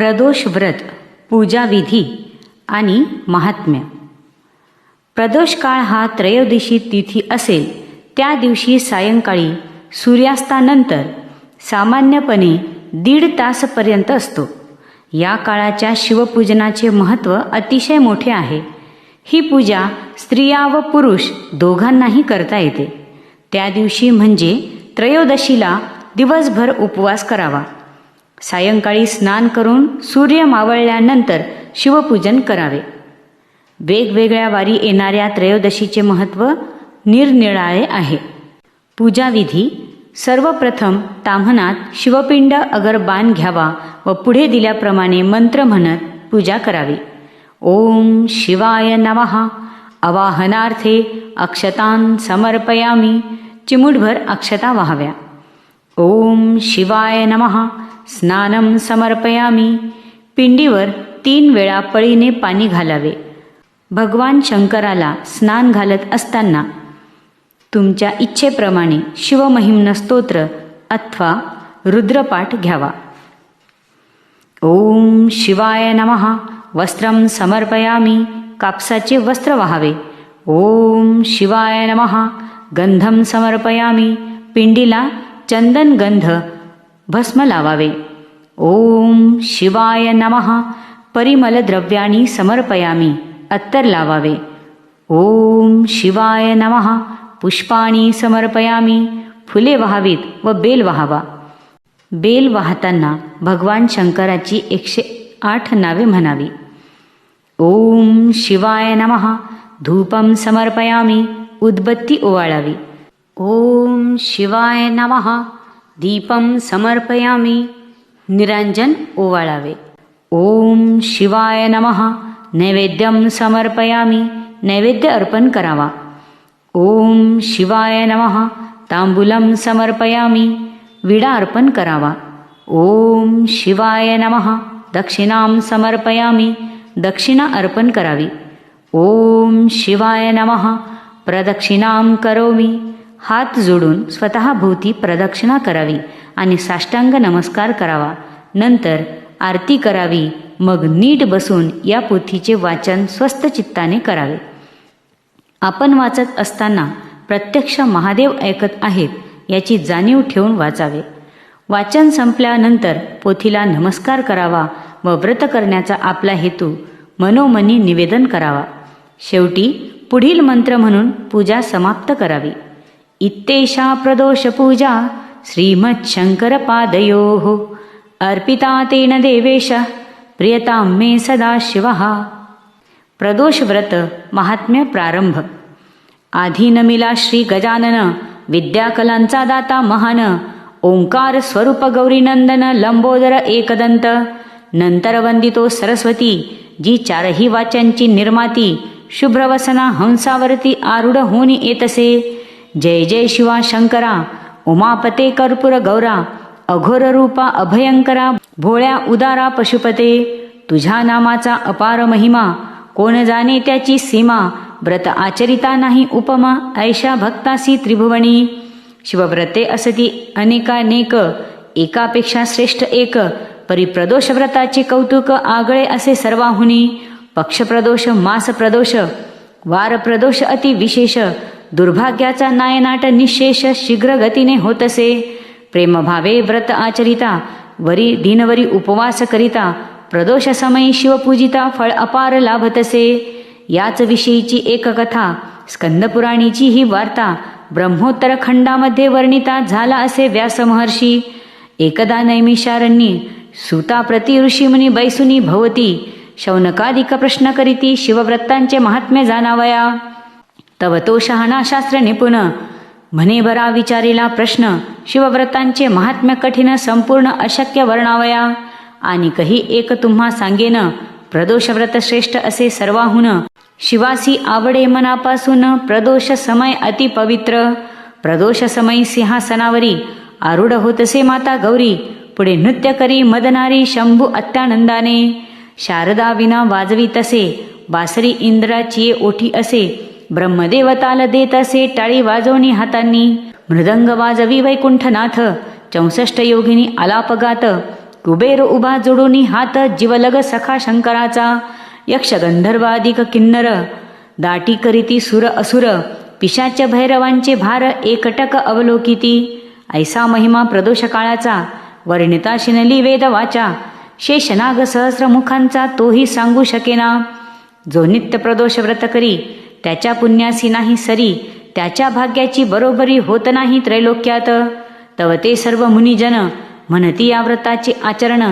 प्रदोष व्रत, पूजा विधी आणि महात्म्य. प्रदोष काळ हा त्रयोदशी तिथी असेल त्या दिवशी सायंकाळी सूर्यास्तानंतर सामान्यपणे 1.5 तासपर्यंत असतो. या काळाच्या शिवपूजनाचे महत्त्व अतिशय मोठे आहे. ही पूजा स्त्रिया व पुरुष दोघांनाही करता येते. त्या दिवशी म्हणजे त्रयोदशीला दिवसभर उपवास करावा. सायंकाळी स्नान करून सूर्य मावळल्यानंतर शिवपूजन करावे. वेगवेगळ्या वारी येणाऱ्या त्रयोदशीचे महत्त्व निरनिराळे आहे. पूजाविधी. सर्वप्रथम ताम्हनात शिवपिंड अगरबान घ्यावा व पुढे दिल्याप्रमाणे मंत्र म्हणत पूजा करावी. ओम शिवाय नमः. आवाहनार्थे अक्षतां समर्पयामी. चिमूटभर अक्षता वाहाव्या. ओम शिवाय नमः. स्नानं समर्पयामी. पिंडीवर 3 वेळा पळीने पाणी घालावे. भगवान शंकराला स्नान घालत असताना तुमच्या इच्छेप्रमाणे शिवमहिम्न स्तोत्र अथवा रुद्रपाठ घ्यावा. ओम शिवाय नमः. वस्त्रं समर्पयामी. कापसाचे वस्त्र वाहावे. ओम शिवाय नमः. गंधम समर्पयामी. पिंडीला चंदन गंध भस्म लावावे. ओम शिवाय नमः. परिमल द्रव्याणी समर्पयामी. अत्तर लावावे. ओम शिवाय नमः. पुष्पाणी समर्पयामी. फुले वाहावीत व बेल वाहावा. बेल वाहताना भगवान शंकराची 108 नावे म्हणावी. ओम शिवाय नमः. धूपम समर्पयामी. उदबत्ती ओवाळावी. ओम शिवाय नमः. दीपम समर्पयामी. निरांजन ओवाळावे. ओम शिवाय नमः. नैवेद्यम समर्पयामी. नैवेद्य अर्पण करावा. ओम शिवाय नमः. तांबूलम समर्पयामी. विडा अर्पण करावा. ओम शिवाय नमः. दक्षिणां समर्पयामी. दक्षिणा अर्पण करावी. ओम शिवाय नमः. प्रदक्षिणां करोमी. हात जोडून स्वतः भोवती प्रदक्षिणा करावी आणि साष्टांग नमस्कार करावा. नंतर आरती करावी. मग नीट बसून या पोथीचे वाचन स्वस्थ चित्ताने करावे. आपण वाचत असताना प्रत्यक्ष महादेव ऐकत आहेत याची जाणीव ठेवून वाचावे. वाचन संपल्यानंतर पोथीला नमस्कार करावा व व्रत करण्याचा आपला हेतू मनोमनी निवेदन करावा. शेवटी पुढील मंत्र म्हणून पूजा समाप्त करावी. इत्येषा प्रदोष पूजा श्रीमच्छंकरपादयोः अर्पिता तेन देवेश प्रियतां मे सदा शिवः. प्रदोष व्रत महात्म्य प्रारंभ. आधी नमिला श्री गजानन. विद्याकलांचा दाता महान. ओंकार स्वरूप गौरीनंदन. लंबोदर एकदंत. नंतर वंदितो सरस्वती. जी 4ही वाच्यांची निर्माती. शुभ्रवसना हंसावरती आरूढ होनी येतसे. जय जय शिवा शंकरा. उमापते कर्पूर गौरा. अघोर रूपा अभयंकरा. भोळ्या उदारा पशुपते. तुझ्या नामाचा अपार महिमा. कोण जाणे त्याची सीमा. व्रत आचरिता नाही उपमा. ऐशा भक्तासी त्रिभुवनी. शिवव्रते असती अनेकानेक. एकापेक्षा श्रेष्ठ एक. परिप्रदोष व्रताचे कौतुक आगळे असे सर्वाहुनी. पक्षप्रदोष, मासप्रदोष, वारप्रदोष अति विशेष. दुर्भाग्याचा नायनाट निशेष. शीघ्र गतीने होतसे. प्रेमभावे व्रत आचरिता. वरी दिनवरी उपवास करिता. प्रदोष समयी शिवपूजिता. फळ अपार लाभतसे. याच विषयीची एक कथा स्कंदपुराणीची ही वार्ता ब्रह्मोत्तर खंडामध्ये वर्णिता झाला असे व्यास महर्षी. एकदा नैमिषारण्यी सूताप्रती ऋषीमुनी बैसुनी भवती. शौनकादिक प्रश्न करीती. शिवव्रतांचे महात्म्य जाणावया. तव तो शहाणा शास्त्र निपुण. म्हणे बरा विचारिला प्रश्न. शिवव्रतांचे महात्म्य कठीण संपूर्ण अशक्य वर्णावया. आणि कही एक तुम्हा सांगेन. प्रदोष व्रत श्रेष्ठ असे सर्वाहुन. शिवासी आवडे मनापासून. प्रदोष समय अति पवित्र. प्रदोष समयी सिंहासनावरी आरूढ होतसे माता गौरी. पुढे नृत्य करी मदनारी शंभू अत्यानंदाने. शारदा विना वाजवी तसे. बासरी इंद्राची ओठी असे. ब्रह्मदेव ताल देत असे. टाळी वाजवणी हातांनी. मृदंग वाजवी वैकुंठनाथ. 64 योगिनी आलापगात. कुबेर उभा जोडूनी हात, जीवलग सखा शंकराचा. यक्ष गंधर्वादिक किन्नर दाटी करीती सुर असुर, पिशाच भैरवांचे भार एकटक अवलोकिती. ऐसा महिमा प्रदोष काळाचा, वर्णिता शिनली वेद वाचा. शेषनाग सहस्र मुखांचा, तोही सांगू शकेना. जो नित्य प्रदोष व्रत करी, त्याच्या पुण्यासी नाही सरी. त्याच्या भाग्याची बरोबरी होत नाही त्रैलोक्यात. तव ते सर्व मुनिजन म्हणती या व्रताचे आचरण.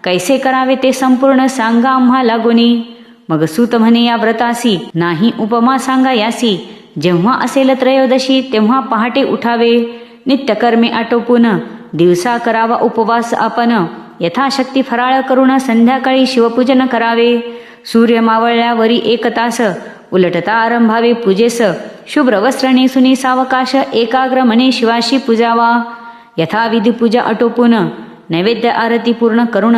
कैसे करावे ते संपूर्ण सांगा आम्हा लागोनी. मग सूत म्हणे या व्रतासी, नाही उपमा सांगा यासी. जेव्हा असेल त्रयोदशी, तेव्हा पहाटे उठावे. नित्यकर्मे आटोपून दिवसा करावा उपवास आपण. यथाशक्ती फराळ करून संध्याकाळी शिवपूजन करावे. सूर्य मावळल्यावरी 1 तास उलटता आरंभावे पूजेस. शुभ्र वस्त्र नेसुनी सावकाश, एकाग्र मने शिवाशी पूजावा. यथाविधी पूजा आटोपून नैवेद्य आरती पूर्ण करून,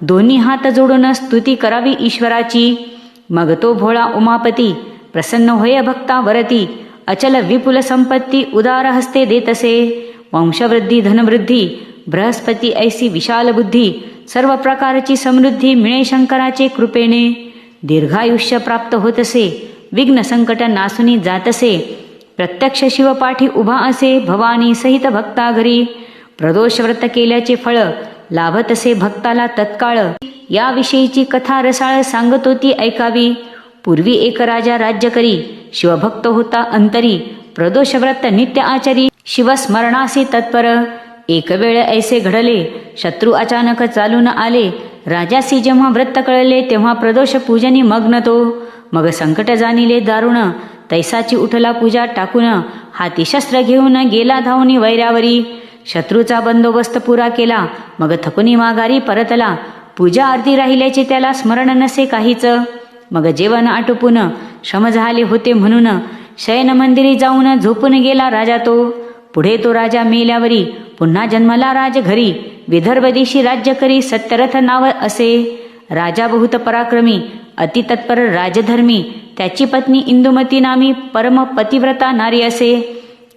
दोन्ही हात जोडून स्तुती करावी ईश्वराची. मग तो भोळा उमापती प्रसन्न होय भक्तावरती. अचल विपुल संपत्ती उदार हस्ते देतसे. वंशवृद्धी धनवृद्धी बृहस्पती ऐसी विशाल बुद्धी. सर्व प्रकारची समृद्धी मिळे शंकराचे कृपेने. दीर्घायुष्य प्राप्त होतसे, विघ्न संकट नासुनी जातसे. प्रत्यक्ष शिवपाठी उभा असे, भवानी सहित भक्ता घरी. प्रदोष व्रत केल्याचे फळ लाभतसे भक्ताला तत्काळ. याविषयीची कथा रसाळ सांगतो ती ऐकावी. पूर्वी एक राजा राज्य करी, शिवभक्त होता अंतरी. प्रदोष व्रत नित्य आचरी, शिवस्मरणासी तत्पर. एक वेळ ऐसे घडले, शत्रू अचानक चालून आले. राजासी जेव्हा व्रत कळले, तेव्हा प्रदोष पूजनी मग्न तो. मग संकट जाणिले दारुण, तैसाची उठला पूजा टाकून. हाती शस्त्र घेऊन गेला धावनी वैऱ्यावरी. शत्रूचा बंदोबस्त पुरा केला, मग थकुनी माघारी परतला. पूजा अर्धी राहिल्याचे त्याला स्मरण नसे काहीच. मग जेवण आटोपून श्रम झाले होते म्हणून, शयन मंदिरी जाऊन झोपून गेला राजा तो. पुढे तो राजा मेल्यावरी पुन्हा जन्मला राजघरी. विदर्भ देशी राज्य करी, सत्यरथ नाव असे. राजा बहुत पराक्रमी, अतितत्पर राजधर्मी. त्याची पत्नी इंदुमती नामी, परम पतिव्रता नारी असे.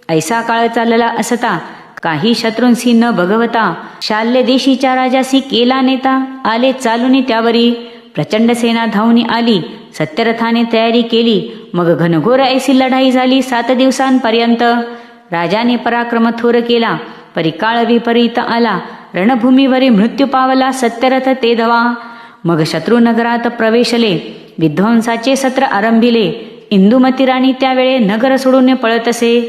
ऐसा काळ चालला असता, काही शत्रूंसी न भगवता. शाल्य देशीच्या राजासी केला नेता, आले चालूनी त्यावरी. प्रचंड सेना धावनी आली, सत्यरथाने तयारी केली. मग घनघोर ऐसी लढाई झाली 7 दिवसांपर्यंत. राजाने पराक्रम थोर केला, परी काळ विपरीत आला. रणभूमीवरी मृत्यू पावला सत्यरथ ते धवा. मग शत्रुनगरात प्रवेशले, विध्वंसाचे सत्र आरंभिले. इंदुमती राणी त्यावेळे नगर सोडून पळतसे.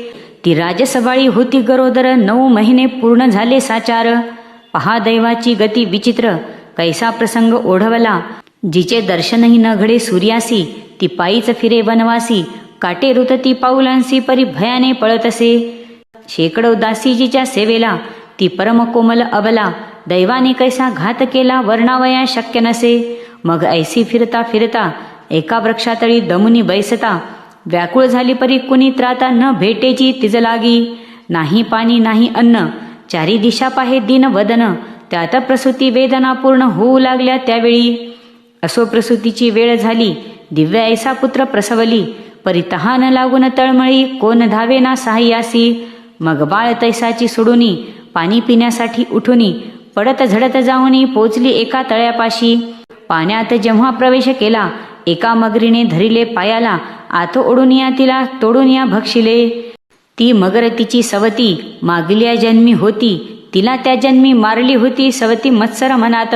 ती राजसभाळी होती गरोदर, 9 महिने पूर्ण झाले साचार. पहा दैवाची गती विचित्र, कैसा प्रसंग ओढवला. जिचे दर्शनही न घडे सूर्यासी, ती पायीच फिरे वनवासी. काटे रुतती पाऊलांसी, परी भयाने पळतसे. शेकडो दासीजीच्या सेवेला, ती परम कोमल अबला. दैवाने कैसा घात केला, वर्णावया शक्य नसे. मग ऐसी फिरता फिरता, एका वृक्षातळी दमुनी बैसता. व्याकुळ झाली परी कुणी त्राता, न भेटेची तिज लागी. नाही पाणी नाही अन्न, चारी दिशा पाहे दिन वदन. त्यात प्रसूती वेदना पूर्ण होऊ लागल्या त्यावेळी. असो प्रसूतीची वेळ झाली, दिव्य ऐसा पुत्र प्रसवली. परी तहान लागून तळमळी, कोण धावेना सहाय्यासी. मग बाळ तैसाची सोडूनी, पाणी पिण्यासाठी उठुनी. पडत झडत जाऊनी पोचली एका तळ्यापाशी. पाण्यात जेव्हा प्रवेश केला, एका मगरीने धरिले पायाला. आत ओढून या तिला, तोडून या भक्षिले. ती मगर तिची सवती, मागल्या जन्मी होती. तिला त्या जन्मी मारली होती सवती मत्सर मनात.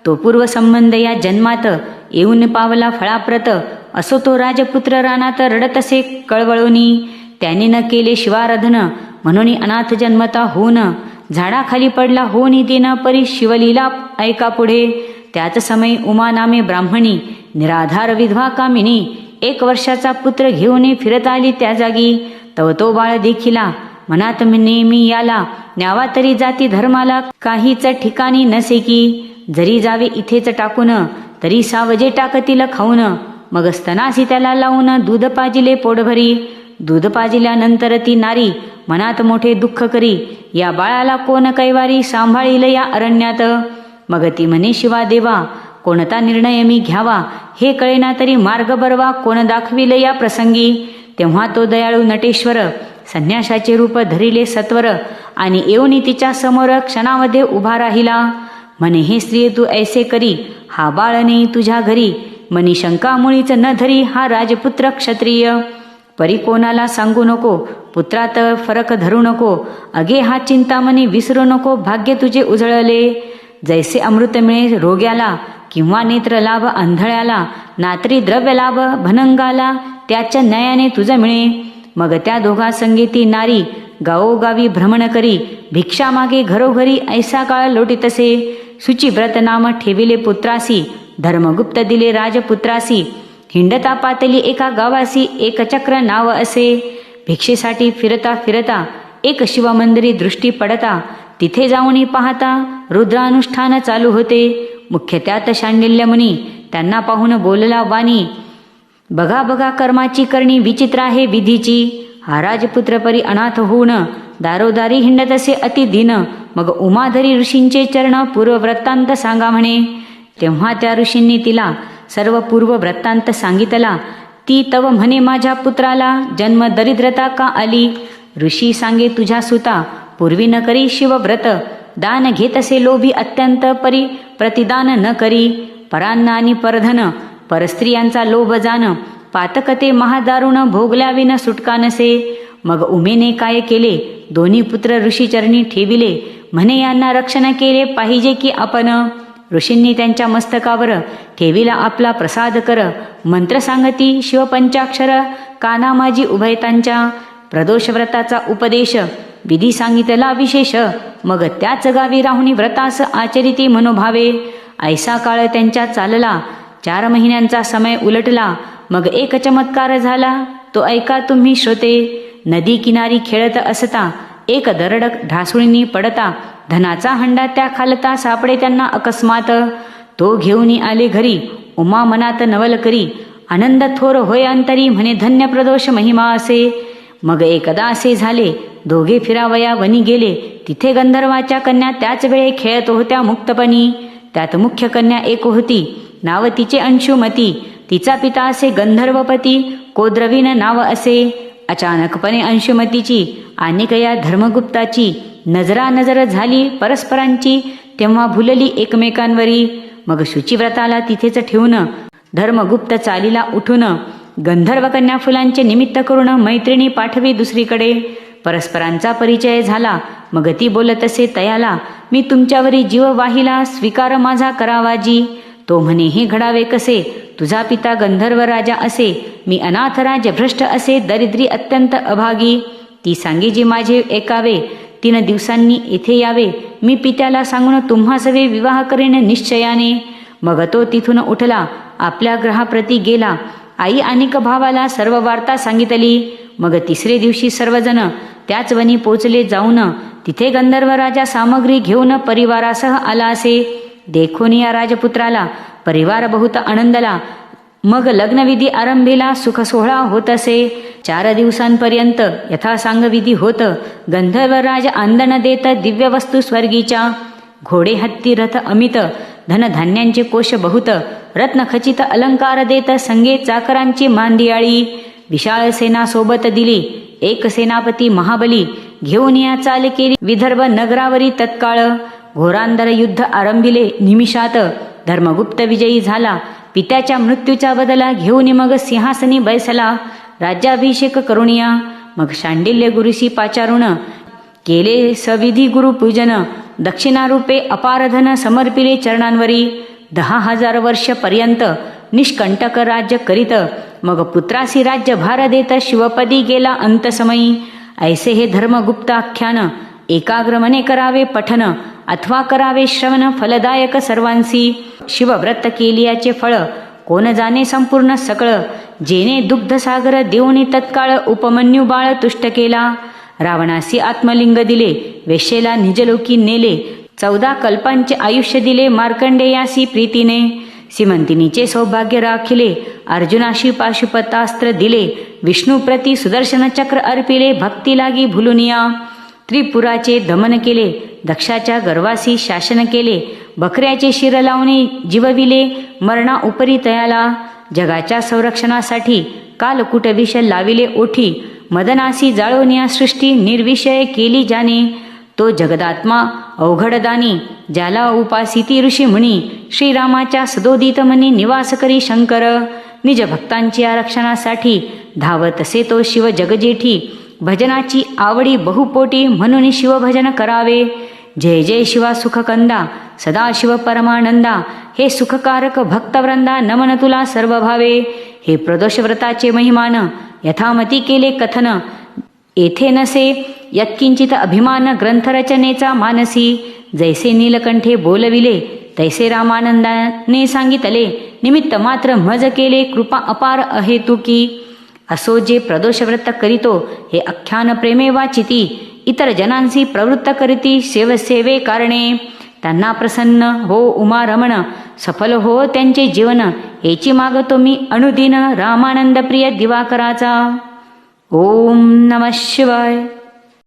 तो पूर्व संबंध या जन्मात, येऊन पावला फळाप्रत. असो तो राजपुत्र रानात, रडत असे कळवळूनी. त्याने न केले शिवाराधन, म्हणून अनाथ जन्मता होऊन. झाडाखाली पडला होऊन दिन, परी शिवलीला ऐका पुढे. त्याच समय उमा नामे ब्राह्मणी, निराधार विधवा कामिनी. 1 वर्षाचा पुत्र घेऊन फिरत आली त्या जागी. तव तो बाळ देखिला, मनात नेहमी याला. न्यावा तरी जाती धर्माला, काहीच ठिकाणी नसे की. जरी जावे इथेच टाकून, तरी सावजे टाकतील खाऊन. मग स्तनासी त्याला लावून, दूध पाजिले पोटभरी. दूध पाजिल्यानंतर ती नारी, मनात मोठे दुःख करी. या बाळाला कोण कैवारी, सांभाळील या अरण्यात. मग ती म्हणे शिवा देवा, कोणता निर्णय मी घ्यावा. हे कळेना तरी मार्ग बरवा, कोण दाखविल या प्रसंगी. तेव्हा तो दयाळू नटेश्वर, संन्याशाचे रूप धरिले सत्वर. आणि येऊन तिच्या समोर क्षणामध्ये उभा राहिला. म्हणे हे स्त्रिये तू ऐसे करी, हा बाळ नाही तुझ्या घरी. मनी शंका मुळीच न धरी, हा राजपुत्र क्षत्रिय. परी कोणाला सांगू नको, पुत्रात फरक धरू नको. अगे हा चिंतामणी विसरू नको, भाग्य तुझे उजळले. जैसे अमृत मिळे रोग्याला, किंवा नेत्र लाभ आंधळ्याला. नात्री द्रव्य लाभ भनंगाला, त्याच्या न्यायाने तुझ मिळे. मग त्या दोघा संगीती नारी, गावोगावी भ्रमण करी. भिक्षा मागे घरोघरी, ऐसा काळ लोटीतसे. शुचिव्रत नाम ठेविले पुत्रासी, धर्मगुप्त दिले राजपुत्रासी. हिंडता पातली एका गावासी, एक चक्र नाव असे. भिक्षेसाठी फिरता फिरता, एक शिवमंदिरी दृष्टी पडता. तिथे जाऊनी पाहता, रुद्रानुष्ठान चालू होते. मुख्य त्यात शांडिल्य मुनी, त्यांना पाहून बोलला वाणी. बघा बघा कर्माची करणी, विचित्र आहे विधीची. हा राजपुत्र परी अनाथ होऊन, दारोदारी हिंडत असे अति दीन. मग उमाधरी ऋषींचे चरण, पूर्व वृत्तांत सांगा म्हणे. तेव्हा त्या ऋषींनी तिला सर्व पूर्व वृत्तांत सांगितला. ती तव म्हणे माझ्या पुत्राला, जन्म दरिद्रता का आली. ऋषी सांगे तुझ्या सुता, पूर्वी न करी शिवव्रत. दान घेत असे लोभी अत्यंत, परी प्रतिदान न करी. परान्न आणि परधन, परस्त्रियांचा लोभ जाण. पातकते महादारुण, भोगल्याविन सुटका नसे. मग उमेने काय केले, दोन्ही पुत्र ऋषीचरणी ठेविले. म्हणे यांना रक्षण केले पाहिजे की आपण. ऋषींनी त्यांच्या मस्तकावर ठेविला आपला प्रसाद कर. मंत्र सांगती शिवपंचाक्षर, काना माझी उभयतांच्या. प्रदोषव्रताचा उपदेश, विधी सांगितला विशेष. मग त्याच गावी राहुनी व्रतास आचरिती मनोभावे. ऐसा काळ त्यांच्या चालला, 4 महिन्यांचा समय उलटला. मग एक चमत्कार झाला, तो ऐका तुम्ही श्रोते. नदी किनारी खेळत असता, एक दरड ढासळीनी पडता. धनाचा हंडा त्या खालता, सापडे त्यांना अकस्मात. तो घेऊन आले घरी, उमा मनात नवल करी. आनंद थोर होय अंतरी, म्हणे धन्य प्रदोष महिमा असे. मग एकदा असे झाले, दोघे फिरावया वनी गेले. तिथे गंधर्वाच्या कन्या त्याच वेळे खेळत होत्या मुक्तपणी. त्यात मुख्य कन्या एक होती, नाव तिचे अंशुमती. तिचा पिता असे गंधर्वपती, कोद्रवीन नाव असे. अचानकपणे अंशुमतीची आणि या धर्मगुप्ताची नजरानजर झाली परस्परांची. तेव्हा भुलली एकमेकांवरी. मग शुचिव्रताला तिथेच ठेवून, धर्मगुप्त चालीला उठून. गंधर्व कन्या फुलांचे निमित्त करून मैत्रिणी पाठवी दुसरीकडे. परस्परांचा परिचय झाला. मग ती बोलत असे तयाला, मी तुमच्यावरी जीव वाहिला, स्वीकार माझा करावाजी. तो म्हणे हे घडावे कसे, तुझा पिता गंधर्व राजा असे, मी अनाथ राज भ्रष्ट असे, दरिद्री अत्यंत अभागी. ती सांगे जी माझे ऐकावे, 3 दिवसांनी येथे यावे. मी पित्याला सांगून तुम्हा सवे विवाह करेन निश्चयाने. मग तो तिथून उठला, आपल्या ग्रहाप्रती गेला. आई अनेक भावाला सर्व वार्ता सांगितली. मग 3रे दिवशी सर्वजण त्याच वनी पोचले जाऊन. तिथे गंधर्व राजा सामग्री घेऊन परिवारासह आला असे. देखून या राजपुत्राला परिवार बहुत आनंदला. मग लग्नविधी आरंभीला, सुख सोहळा होत असे. 4 दिवसांपर्यंत यथासांगविधी होत. गंधर्वराज आंदण देत दिव्य वस्तू स्वर्गीच्या. घोडे हत्ती रथ अमित, धनधान्यांचे कोश बहुत. रत्नखचित अलंकार देत, संगे चाकरांची मांदियाळी. विशाळ सेना सोबत दिली, एक सेनापती महाबली. घेऊन या चाल केली विदर्भ नगरावरी तत्काळ. घोरांदर युद्ध आरंभिले निमिषात. धर्मगुप्त विजयी झाला. पित्याच्या मृत्यूचा बदला घेऊन मग सिंहासनी बैसला. राज्याभिषेक करुणिया. मग शांडिल्य गुरुशी पाचारून केले सविधी गुरुपूजन. दक्षिणारूपे अपारधन समर्पिले चरणांवरी. 10,000 वर्ष पर्यंत निष्कंटक राज्य करीत. मग पुत्रासी राज्य भार देत, शिवपदी गेला अंतसमयी. ऐसे हे धर्मगुप्त आख्यान, एकाग्र मने करावे पठन, अथवा करावे श्रवण, फलदायक सर्वांसी. शिवव्रत केलियाचे फळ, कोण जाणे संपूर्ण सकळ. जेने दुग्धसागर देऊनी तत्काळ, उपमन्यू बाळ तुष्ट केला. रावणासी आत्मलिंग दिले, वेश्येला निजलोकी नेले. 14 कल्पांचे आयुष्य दिले, मार्कंडेयासी प्रीतीने. सीमंतिनीचे सौभाग्य राखिले, अर्जुनाशी पाशुपतास्त्र दिले. विष्णुप्रती सुदर्शन चक्र अर्पिले, भक्ती लागी भुलुनिया. त्रिपुराचे दमन केले, दक्षाच्या गर्वासी शासन केले. बकऱ्याचे शिर लावणे जीवविले, मरणा उपरी तयाला. जगाच्या संरक्षणासाठी कालकूट विष लाविले ओठी. मदनासी जाळोनिया सृष्टी निर्विषय केली जाणे. तो जगदात्मा अवघडदानी ज्याला उपासिती ऋषी मुनी, श्रीरामाच्या सदोदित मनी निवास करी शंकर. निज भक्तांची आरक्षणासाठी धावत असे तो शिव जगजेठी. भजनाची आवडी बहुपोटी म्हणून शिवभजन करावे. जय जय शिवा सुखकंदा सदाशिव परमानंदा. हे सुखकारक भक्तवृंदा नमन तुला सर्व भावे. हे प्रदोष व्रताचे महिमान यथामती केले कथन. येथे नसे यत्किंचित अभिमान ग्रंथरचनेचा मानसी. जैसे नीलकंठे बोलविले तैसे रामानंदाने सांगितले. निमित्त मात्र मज केले कृपा अपार अहेतुकी. असो जे प्रदोष व्रत करीतो हे आख्यान प्रेमे वाचिती. इतर जनांसी प्रवृत्त करीती सेवे कारणे. त्यांना प्रसन्न हो उमा रमण, सफल हो त्यांचे जीवन. याची मागतो मी अनुदिन रामानंद प्रिय दिवाकराचा. ओम नमः शिवाय.